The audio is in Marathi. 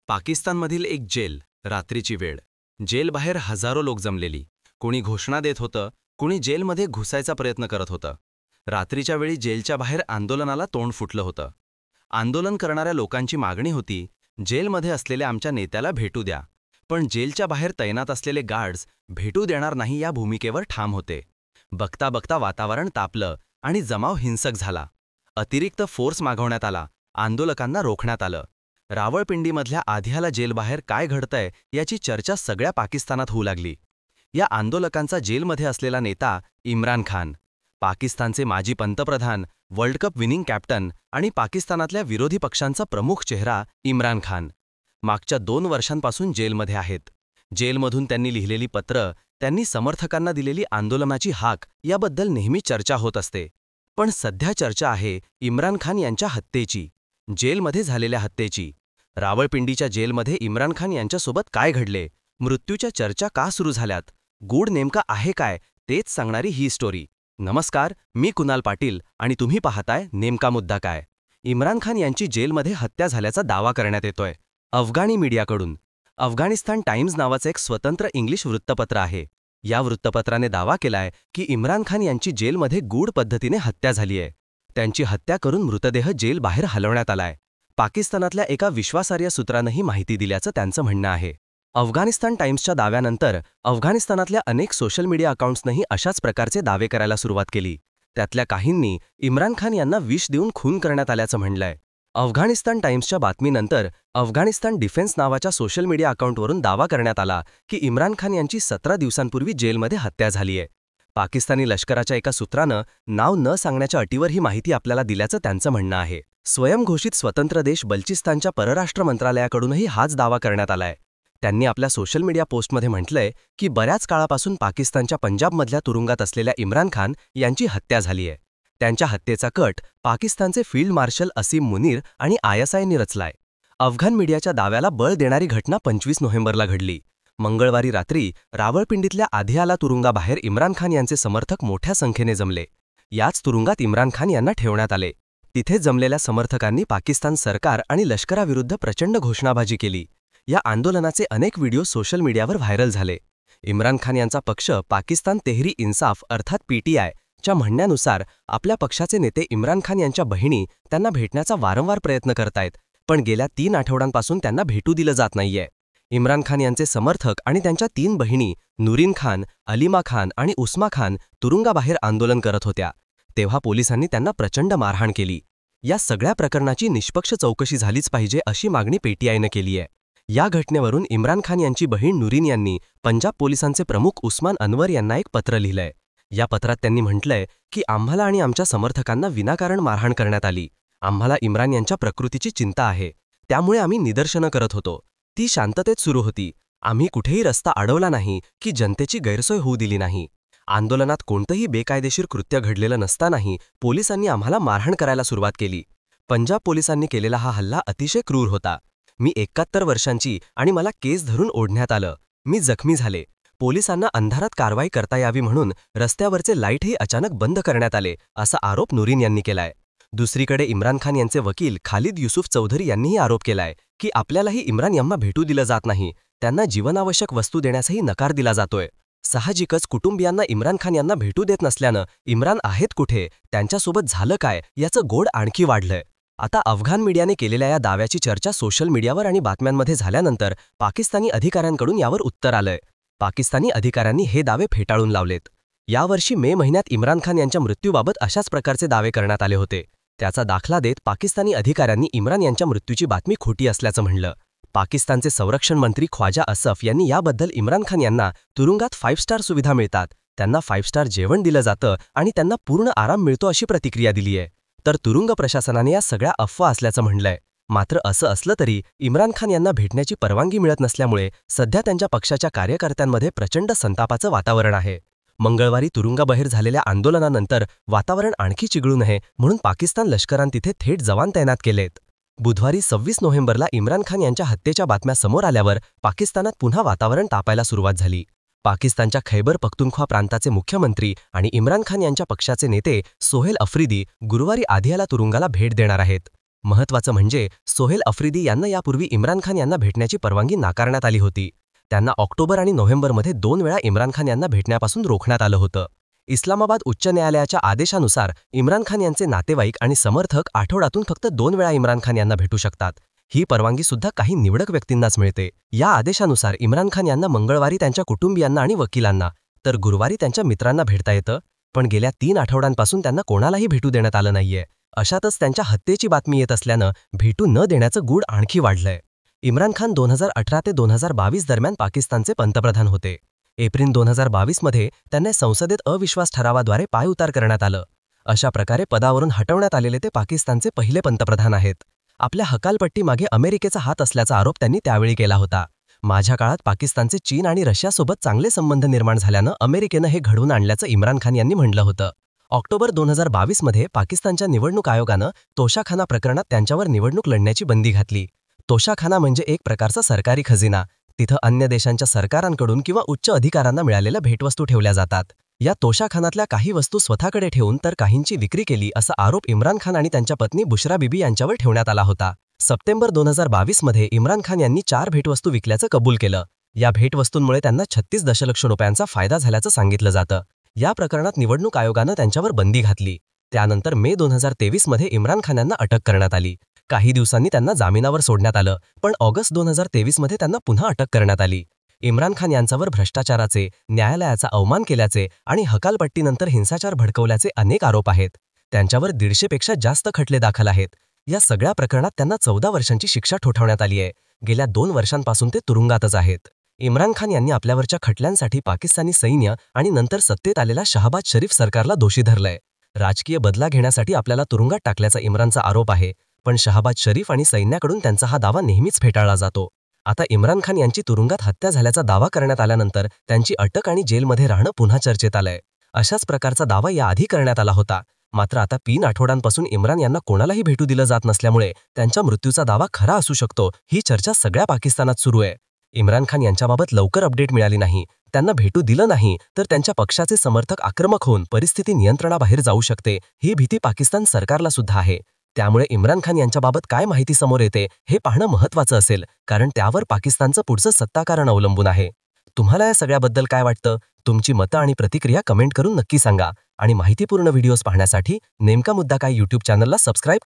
पाकिस्तानमधील एक जेल, रात्रीची वेळ. जेलबाहेर हजारो लोक जमलेली. कोणी घोषणा देत होतं, कोणी जेलमध्ये घुसायचा प्रयत्न करत होतं. रात्रीच्या वेळी जेलच्या बाहेर आंदोलनाला तोंड फुटलं होतं. आंदोलन करणाऱ्या लोकांची मागणी होती, जेलमध्ये असलेल्या आमच्या नेत्याला भेटू द्या. पण जेलच्या बाहेर तैनात असलेले गार्ड्स भेटू देणार नाही या भूमिकेवर ठाम होते. बघता बघता वातावरण तापलं आणि जमाव हिंसक झाला. अतिरिक्त फोर्स मागवण्यात आला. आंदोलकांना रोखण्यात आलं. रावळपिंडीमधल्या आधियाला जेलबाहेर काय घडतंय याची चर्चा सगळ्या पाकिस्तानात होऊ लागली. या आंदोलकांचा जेलमध्ये असलेला नेता इम्रान खान, पाकिस्तानचे माजी पंतप्रधान, वर्ल्ड कप विनिंग कॅप्टन आणि पाकिस्तानातल्या विरोधी पक्षांचा प्रमुख चेहरा इम्रान खान मागच्या 2 वर्षांपासून जेलमध्ये आहेत. जेलमधून त्यांनी लिहिलेली पत्र, त्यांनी समर्थकांना दिलेली आंदोलनाची हाक याबद्दल नेहमी चर्चा होत असते. पण सध्या चर्चा आहे इम्रान खान यांच्या हत्येची, जेलमध्ये झालेल्या हत्येची. रावळपिंडीच्या जेलमध्ये इम्रान खान यांच्यासोबत काय घडले, मृत्यूच्या चर्चा का सुरू झाल्यात, गूढ नेमका आहे काय, तेच सांगणारी ही स्टोरी. नमस्कार, मी कुणाल पाटील आणि तुम्ही पाहताय नेमका मुद्दा काय. इम्रान खान यांची जेलमध्ये हत्या झाल्याचा दावा करण्यात येतोय अफगाणी मीडियाकडून. अफगाणिस्तान टाइम्स नावाचं एक स्वतंत्र इंग्लिश वृत्तपत्र आहे. या वृत्तपत्राने दावा केलाय की इम्रान खान यांची जेलमध्ये गूढ पद्धतीने हत्या झालीय. त्यांची हत्या करून मृतदेह जेल बाहेर हलवण्यात आलाय. पाकिस्तानातल्या एका विश्वासार्ह सूत्रानं ही माहिती दिल्याचं त्यांचं म्हणणं आहे. अफगाणिस्तान टाइम्सच्या दाव्यानंतर अफगाणिस्तानातल्या अनेक सोशल मीडिया अकाउंट्सनंही अशाच प्रकारचे दावे करायला सुरुवात केली. त्यातल्या काहींनी इम्रान खान यांना विष देऊन खून करण्यात आल्याचं म्हणलंय. अफगाणिस्तान टाइम्सच्या बातमीनंतर अफगाणिस्तान डिफेन्स नावाच्या सोशल मीडिया अकाउंटवरून दावा करण्यात आला की इम्रान खान यांची 17 दिवसांपूर्वी जेलमध्ये हत्या झालीय. पाकिस्तानी लष्कराच्या एका सूत्रानं नाव न सांगण्याच्या अटीवर ही माहिती आपल्याला दिल्याचं त्यांचं म्हणणं आहे. स्वयंघोषित स्वतंत्र देश बल्चिस्तानच्या परराष्ट्र मंत्रालयाकडूनही हाच दावा करण्यात आलाय. त्यांनी आपल्या सोशल मीडिया पोस्टमध्ये म्हटलंय की बऱ्याच काळापासून पाकिस्तानच्या पंजाबमधल्या तुरुंगात असलेल्या इम्रान खान यांची हत्या झालीय. त्यांच्या हत्येचा कट पाकिस्तानचे फील्ड मार्शल असीम मुनीर आणि ISIने रचलाय. अफगाण मीडियाच्या दाव्याला बळ देणारी घटना 25 नोव्हेंबरला घडली. मंगळवारी रात्री रावळपिंडीतल्या आधियाला तुरुंगाबाहेर इम्रान खान यांचे समर्थक मोठ्या संख्येने जमले. याच तुरुंगात इम्रान खान यांना ठेवण्यात आले. तिथे जमलेल्या समर्थकांनी पाकिस्तान सरकार आणि लष्कराविरुद्ध प्रचंड घोषणाबाजी केली. या आंदोलनाचे अनेक व्हिडिओ सोशल मीडियावर व्हायरल झाले. इम्रान खान यांचा पक्ष पाकिस्तान तेहरी इन्साफ अर्थात PTI च्या म्हणण्यानुसार आपल्या पक्षाचे नेते इम्रान खान यांच्या बहिणी त्यांना भेटण्याचा वारंवार प्रयत्न करतायत, पण गेल्या 3 आठवड्यांपासून त्यांना भेटू दिलं जात नाहीये. इम्रान खान यांचे समर्थक आणि त्यांच्या 3 बहिणी नुरीन खान, अलिमा खान आणि उस्मा खान तुरुंगाबाहेर आंदोलन करत होत्या. तेव्हा पोलिसांनी त्यांना प्रचंड मारहाण केली. या सगळ्या प्रकरणाची निष्पक्ष चौकशी झालीच पाहिजे अशी मागणी PTIनं केली आहे. या घटनेवरून इम्रान खान यांची बहीण नुरीन यांनी पंजाब पोलिसांचे प्रमुख उस्मान अनवर यांना एक पत्र लिहिलंय. या पत्रात त्यांनी म्हटलंय की आम्हाला आणि आमच्या समर्थकांना विनाकारण मारहाण करण्यात आली. आम्हाला इम्रान यांच्या प्रकृतीची चिंता आहे, त्यामुळे आम्ही निदर्शनं करत होतो. ती शांततेत सुरू होती. आम्ही कुठेही रस्ता अडवला नाही की जनतेची गैरसोय होऊ दिली नाही. आंदोलनात कोणतंही बेकायदेशीर कृत्य घडलेलं नसतानाही पोलिसांनी आम्हाला मारहाण करायला सुरुवात केली. पंजाब पोलिसांनी केलेला हा हल्ला अतिशय क्रूर होता. मी 71 वर्षांची आणि मला केस धरून ओढण्यात आलं. मी जखमी झाले. पोलिसांना अंधारात कारवाई करता यावी म्हणून रस्त्यावरचे लाईटही अचानक बंद करण्यात आले, असा आरोप नुरीन यांनी केलाय. दुसरीकडे इम्रान खान यांचे वकील खालिद युसुफ चौधरी यांनीही आरोप केलाय की आपल्यालाही इम्रान यांना भेटू दिलं जात नाही, त्यांना जीवनावश्यक वस्तू देण्यासही नकार दिला जातोय. साहजिकच कुटुंबियांना इम्रान खान यांना भेटू देत नसल्यानं इम्रान आहेत कुठे, त्यांच्यासोबत झालं काय याचं गोड आणखी वाढलंय. आता अफगाण मीडियाने केलेल्या या दाव्याची चर्चा सोशल मीडियावर आणि बातम्यांमध्ये झाल्यानंतर पाकिस्तानी अधिकाऱ्यांकडून यावर उत्तर आलंय. पाकिस्तानी अधिकाऱ्यांनी हे दावे फेटाळून लावलेत. यावर्षी मे महिन्यात इम्रान खान यांच्या मृत्यूबाबत अशाच प्रकारचे दावे करण्यात आले होते. त्याचा दाखला देत पाकिस्तानी अधिकाऱ्यांनी इम्रान यांच्या मृत्यूची बातमी खोटी असल्याचं म्हणलं. पाकिस्तानचे संरक्षण मंत्री ख्वाजा असफ यांनी याबद्दल इम्रान खान यांना तुरुंगात 5 स्टार सुविधा मिळतात, त्यांना 5 स्टार जेवण दिलं जातं आणि त्यांना पूर्ण आराम मिळतो अशी प्रतिक्रिया दिली आहे. तर तुरुंग प्रशासनाने या सगळ्या अफवा असल्याचं म्हणलंय. मात्र असं असलं तरी इम्रान खान यांना भेटण्याची परवानगी मिळत नसल्यामुळे सध्या त्यांच्या पक्षाच्या कार्यकर्त्यांमध्ये प्रचंड संतापाचं वातावरण आहे. मंगळवारी तुरुंगाबाहेर झालेल्या आंदोलनानंतर वातावरण आणखी चिघळू नये म्हणून पाकिस्तान लष्करानं तिथे थेट जवान तैनात केलेत. बुधवारी 26 नोव्हेंबरला इम्रान खान यांच्या हत्येच्या बातम्या समोर आल्यावर पाकिस्तानात पुन्हा वातावरण तापायला सुरुवात झाली. पाकिस्तानच्या खैबर पख्तूनख्वा प्रांताचे मुख्यमंत्री आणि इम्रान खान यांच्या पक्षाचे नेते सोहेल अफ्रिदी गुरुवारी आधियाला तुरुंगाला भेट देणार आहेत. महत्त्वाचं म्हणजे सोहेल अफ्रिदी यांना यापूर्वी इम्रान खान यांना भेटण्याची परवानगी नाकारण्यात आली होती. त्यांना ऑक्टोबर आणि नोव्हेंबरमध्ये 2 वेळा इम्रान खान यांना भेटण्यापासून रोखण्यात आलं होतं. इस्लामाबाद उच्च न्यायालयाच्या आदेशानुसार इम्रान खान यांचे नातेवाईक आणि समर्थक आठवड्यातून फक्त 2 वेळा इम्रान खान यांना भेटू शकतात. ही परवानगी सुद्धा काही निवडक व्यक्तींनाच मिळते. या आदेशानुसार इम्रान खान यांना मंगळवारी त्यांच्या कुटुंबियांना आणि वकिलांना तर गुरुवारी त्यांच्या मित्रांना भेटता येतं. पण गेल्या 3 आठवड्यांपासून त्यांना कोणालाही भेटू देण्यात आलं नाहीये. अशातच त्यांच्या हत्येची बातमी येत असल्यानं भेटू न देण्याचं गूढ आणखी वाढलंय. इम्रान खान 2018 ते 2022 दरम्यान पाकिस्तानचे पंतप्रधान होते. एप्रिल 2022 मध्ये त्यांना संसदेत अविश्वास ठरावाद्वारे पायउतार करण्यात आलं. अशा प्रकारे पदावरून हटवण्यात आलेले ते पाकिस्तानचे पहिले पंतप्रधान आहेत. आपल्या हकालपट्टीमागे अमेरिकेचा हात असल्याचा आरोप त्यांनी त्यावेळी केला होता. माझ्या काळात पाकिस्तानचे चीन आणि रशियासोबत चांगले संबंध निर्माण झाल्यानं अमेरिकेनं हे घडवून आणल्याचं इम्रान खान यांनी म्हटलं होतं. ऑक्टोबर 2022 मध्ये पाकिस्तानच्या निवडणूक आयोगानं तोशाखाना प्रकरणात त्यांच्यावर निवडणूक लढण्याची बंदी घातली. तोशाखाना म्हणजे एक प्रकारचा सरकारी खजिना. तिथं अन्य देशांच्या सरकारांकडून किंवा उच्च अधिकाऱ्यांना मिळालेल्या भेटवस्तू ठेवल्या जातात. या तोशाखानातल्या काही वस्तू स्वतःकडे ठेवून तर काहींची विक्री केली असा आरोप इम्रान खान आणि त्यांच्या पत्नी बुशरा बीबी यांच्यावर ठेवण्यात आला होता. सप्टेंबर 2022 मध्ये इम्रान खान यांनी 4 भेटवस्तू विकल्याचं कबूल केलं. या भेटवस्तूंमुळे त्यांना 36 दशलक्ष रुपयांचा फायदा झाल्याचं सांगितलं जातं. या प्रकरणात निवडणूक आयोगानं त्यांच्यावर बंदी घातली. त्यानंतर मे 2023 मध्ये इम्रान खान यांना अटक करण्यात आली. काही दिवसांनी त्यांना जामिनावर सोडण्यात आलं, पण ऑगस्ट 2023 मध्ये त्यांना पुन्हा अटक करण्यात आली. इम्रान खान यांच्यावर भ्रष्टाचाराचे, न्यायालयाचा अवमान केल्याचे आणि हकालपट्टीनंतर हिंसाचार भडकवल्याचे अनेक आरोप आहेत. त्यांच्यावर 150 पेक्षा जास्त खटले दाखल आहेत. या सगळ्या प्रकरणात त्यांना 14 वर्षांची शिक्षा ठोठावण्यात आली आहे. गेल्या 2 वर्षांपासून ते तुरुंगातच आहेत. इम्रान खान यांनी आपल्यावरच्या खटल्यांसाठी पाकिस्तानी सैन्य आणि नंतर सत्तेत आलेल्या शहबाज शरीफ सरकारला दोषी धरलंय. राजकीय बदला घेण्यासाठी आपल्याला तुरुंगात टाकल्याचा इम्रानचा आरोप आहे, पण शहबाज शरीफ आणि सैन्याकडून त्यांचा हा दावा नेहमीच फेटाळला जातो. आता इम्रान खान यांची तुरुंगात हत्या झाल्याचा दावा करण्यात आल्यानंतर त्यांची अटक आणि जेलमध्ये राहणं पुन्हा चर्चेत आलंय. अशाच प्रकारचा दावा याआधी करण्यात आला होता. मात्र आता 3 आठवड्यांपासून इम्रान यांना कोणालाही भेटू दिलं जात नसल्यामुळे त्यांच्या मृत्यूचा दावा खरा असू शकतो, ही चर्चा सगळ्या पाकिस्तानात सुरू आहे. इम्रान खान यांच्याबाबत लवकर अपडेट मिळाली नाही, त्यांना भेटू दिलं नाही तर त्यांच्या पक्षाचे समर्थक आक्रमक होऊन परिस्थिती नियंत्रणाबाहेर जाऊ शकते, ही भीती पाकिस्तान सरकारला सुद्धा आहे. त्यामुळे इम्रान खान यांच्याबाबत काय माहिती समोर येते हे पाहणं महत्त्वाचं असेल, कारण त्यावर पाकिस्तानचं पुढचं सत्ताकारण अवलंबून आहे. तुम्हाला या सगळ्याबद्दल काय वाटतं? तुमची मतं आणि प्रतिक्रिया कमेंट करून नक्की सांगा. आणि माहितीपूर्ण व्हिडिओज पाहण्यासाठी नेमका मुद्दा काय YouTube चॅनलला सबस्क्राईब